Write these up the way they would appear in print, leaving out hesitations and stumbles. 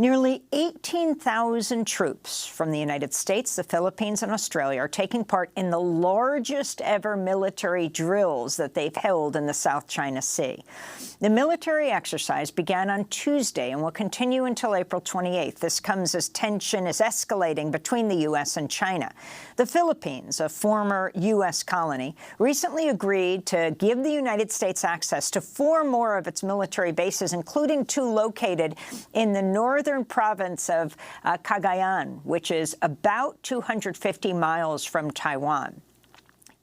Nearly 18,000 troops from the United States, the Philippines, and Australia are taking part in the largest ever military drills that they've held in the South China Sea. The military exercise began on Tuesday and will continue until April 28th. This comes as tension is escalating between the U.S. and China. The Philippines, a former U.S. colony, recently agreed to give the United States access to 4 more of its military bases, including 2 located in the northern province of Cagayan, which is about 250 miles from Taiwan.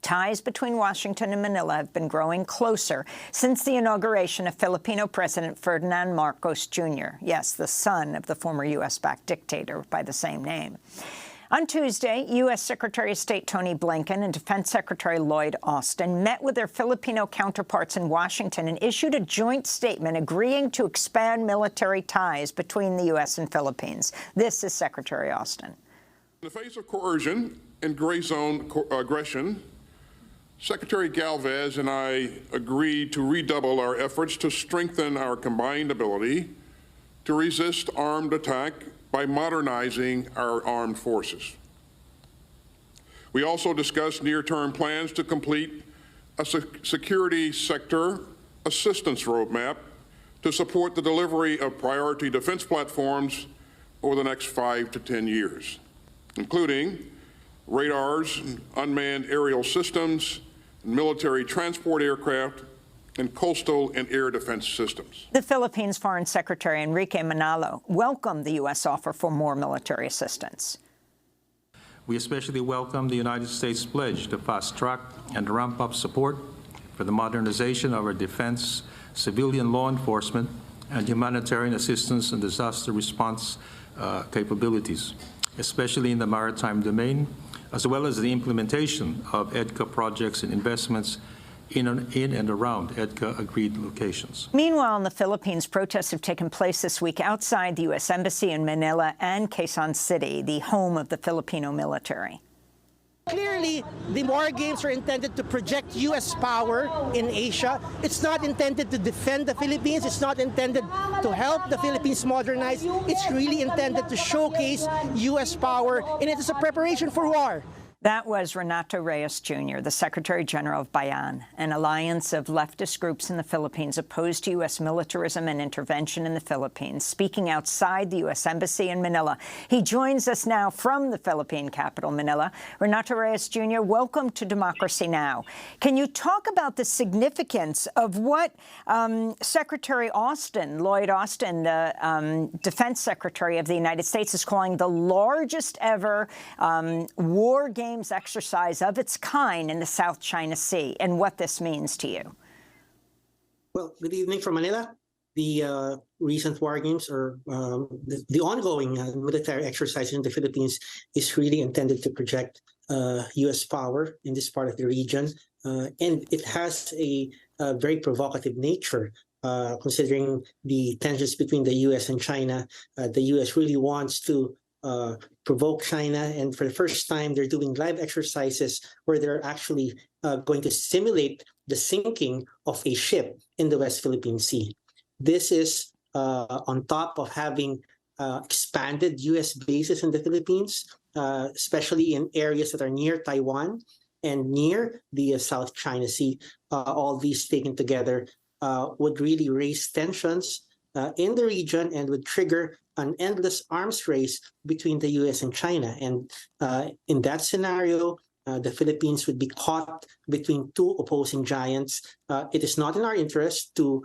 Ties between Washington and Manila have been growing closer since the inauguration of Filipino President Ferdinand Marcos Jr., yes, the son of the former U.S.-backed dictator by the same name. On Tuesday, U.S. Secretary of State Tony Blinken and Defense Secretary Lloyd Austin met with their Filipino counterparts in Washington and issued a joint statement agreeing to expand military ties between the U.S. and Philippines. This is Secretary Austin. In the face of coercion and gray zone aggression, Secretary Galvez and I agreed to redouble our efforts to strengthen our combined ability to resist armed attack by modernizing our armed forces. We also discussed near-term plans to complete a security sector assistance roadmap to support the delivery of priority defense platforms over the next 5 to 10 years, including radars, unmanned aerial systems, military transport aircraft, and coastal and air defense systems. The Philippines Foreign Secretary Enrique Manalo welcomed the U.S. offer for more military assistance. We especially welcome the United States pledge to fast-track and ramp up support for the modernization of our defense, civilian law enforcement, and humanitarian assistance and disaster response capabilities, especially in the maritime domain, as well as the implementation of EDCA projects and investments in and around EDCA-agreed locations. Meanwhile, in the Philippines, protests have taken place this week outside the U.S. Embassy in Manila and Quezon City, the home of the Filipino military. Clearly, the war games are intended to project U.S. power in Asia. It's not intended to defend the Philippines. It's not intended to help the Philippines modernize. It's really intended to showcase U.S. power, and it is a preparation for war. That was Renato Reyes Jr., the Secretary General of Bayan, an alliance of leftist groups in the Philippines opposed to U.S. militarism and intervention in the Philippines, speaking outside the U.S. Embassy in Manila. He joins us now from the Philippine capital, Manila. Renato Reyes Jr., welcome to Democracy Now! Can you talk about the significance of what Secretary Austin, Lloyd Austin, the Defense Secretary of the United States, is calling the largest ever war game exercise of its kind in the South China Sea, and what this means to you? Well, good evening from Manila. The recent war games, or the ongoing military exercise in the Philippines, is really intended to project U.S. power in this part of the region, and it has a very provocative nature. Considering the tensions between the U.S. and China, the U.S. really wants to provoke China, and for the first time, they're doing live exercises where they're actually going to simulate the sinking of a ship in the West Philippine Sea. This is on top of having expanded U.S. bases in the Philippines, especially in areas that are near Taiwan and near the South China Sea. All these taken together would really raise tensions in the region and would trigger an endless arms race between the U.S. and China. And in that scenario, the Philippines would be caught between 2 opposing giants. It is not in our interest to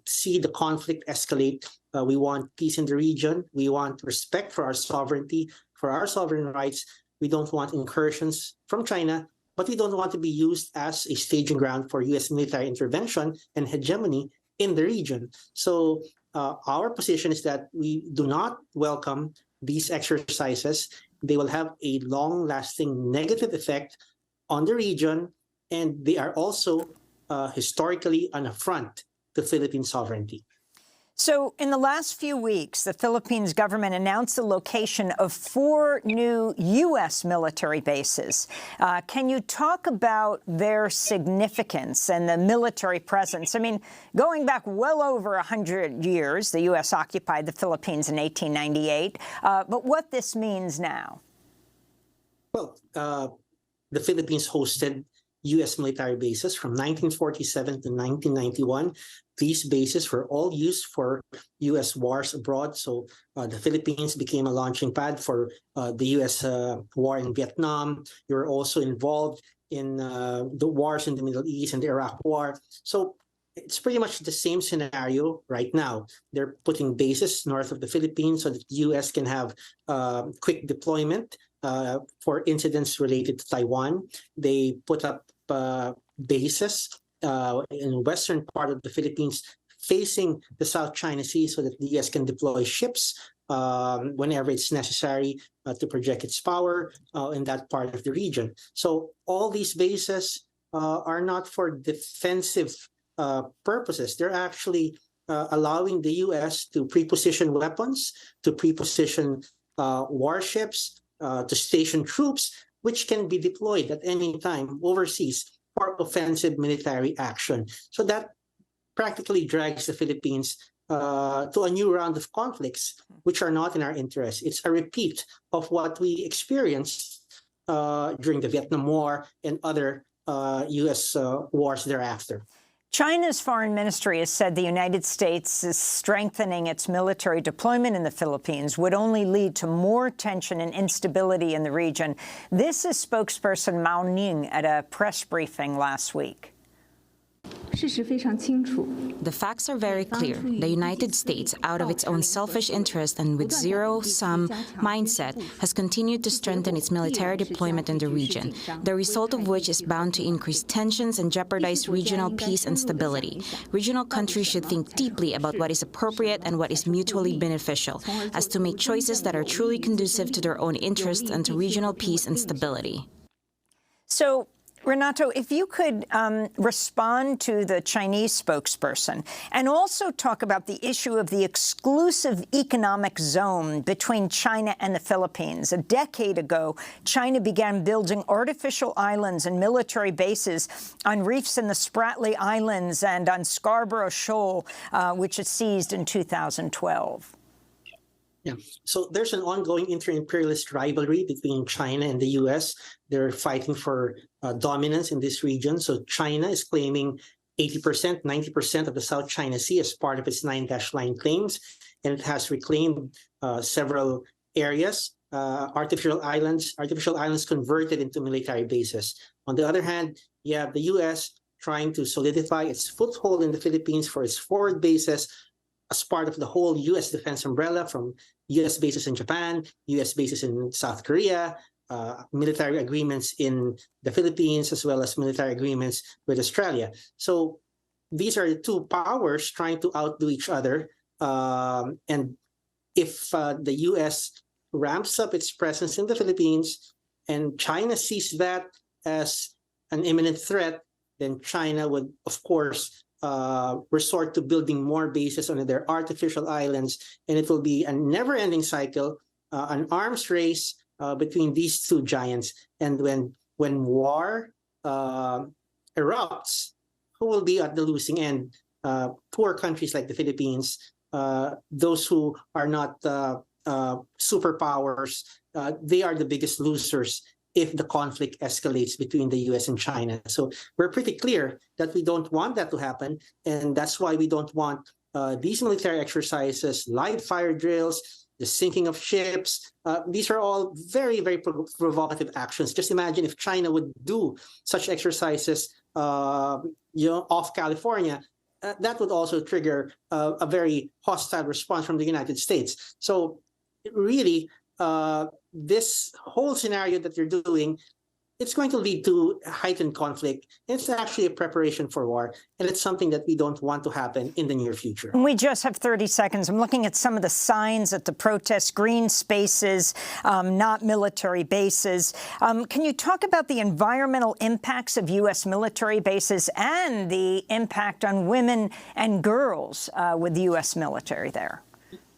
see the conflict escalate. We want peace in the region. We want respect for our sovereignty, for our sovereign rights. We don't want incursions from China, but we don't want to be used as a staging ground for U.S. military intervention and hegemony in the region. So our position is that we do not welcome these exercises. They will have a long-lasting negative effect on the region, and they are also historically an affront to Philippine sovereignty. So in the last few weeks, the Philippines government announced the location of 4 new U.S. military bases. Can you talk about their significance and the military presence? I mean, going back well over 100 years, the U.S. occupied the Philippines in 1898. But what this means now? Well, the Philippines hosted U.S. military bases from 1947 to 1991. These bases were all used for U.S. wars abroad. So the Philippines became a launching pad for the U.S. War in Vietnam. They were also involved in the wars in the Middle East and the Iraq War. So it's pretty much the same scenario right now. They're putting bases north of the Philippines so that the U.S. can have quick deployment for incidents related to Taiwan. They put up bases in the western part of the Philippines facing the South China Sea so that the U.S. can deploy ships whenever it's necessary to project its power in that part of the region. So all these bases are not for defensive purposes. They're actually allowing the U.S. to pre-position weapons, to pre-position warships, to station troops, which can be deployed at any time overseas for offensive military action. So that practically drags the Philippines to a new round of conflicts, which are not in our interest. It's a repeat of what we experienced during the Vietnam War and other U.S. wars thereafter. China's foreign ministry has said the United States is strengthening its military deployment in the Philippines would only lead to more tension and instability in the region. This is spokesperson Mao Ning at a press briefing last week. The facts are very clear. The United States, out of its own selfish interest and with zero-sum mindset, has continued to strengthen its military deployment in the region, the result of which is bound to increase tensions and jeopardize regional peace and stability. Regional countries should think deeply about what is appropriate and what is mutually beneficial, as to make choices that are truly conducive to their own interests and to regional peace and stability. So, Renato, if you could respond to the Chinese spokesperson and also talk about the issue of the exclusive economic zone between China and the Philippines. A decade ago, China began building artificial islands and military bases on reefs in the Spratly Islands and on Scarborough Shoal, which it seized in 2012. Yeah, so there's an ongoing inter-imperialist rivalry between China and the U.S. They're fighting for dominance in this region. So China is claiming 80%, 90% of the South China Sea as part of its 9-line claims, and it has reclaimed several areas, artificial islands converted into military bases. On the other hand, you have the U.S. trying to solidify its foothold in the Philippines for its forward bases as part of the whole U.S. defense umbrella, from U.S. bases in Japan, U.S. bases in South Korea, military agreements in the Philippines, as well as military agreements with Australia. So these are the two powers trying to outdo each other. And if the U.S. ramps up its presence in the Philippines and China sees that as an imminent threat, then China would, of course, resort to building more bases on their artificial islands, and it will be a never-ending cycle, an arms race between these two giants. And when war erupts, who will be at the losing end? Poor countries like the Philippines, those who are not superpowers, they are the biggest losers if the conflict escalates between the U.S. and China. So we're pretty clear that we don't want that to happen, and that's why we don't want these military exercises, live fire drills, the sinking of ships. These are all very, very provocative actions. Just imagine if China would do such exercises off California. That would also trigger a very hostile response from the United States. So really, this whole scenario that you're doing it's going to lead to heightened conflict. It's actually a preparation for war, and it's something that we don't want to happen in the near future. We just have 30 seconds. I'm looking at some of the signs at the protests, green spaces, not military bases. Can you talk about the environmental impacts of U.S. military bases and the impact on women and girls with the U.S. military there?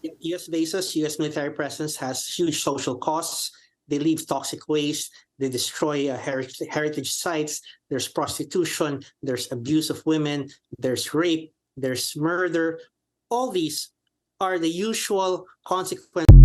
U.S. bases, U.S. military presence has huge social costs. They leave toxic waste. They destroy heritage sites. There's prostitution. There's abuse of women. There's rape. There's murder. All these are the usual consequences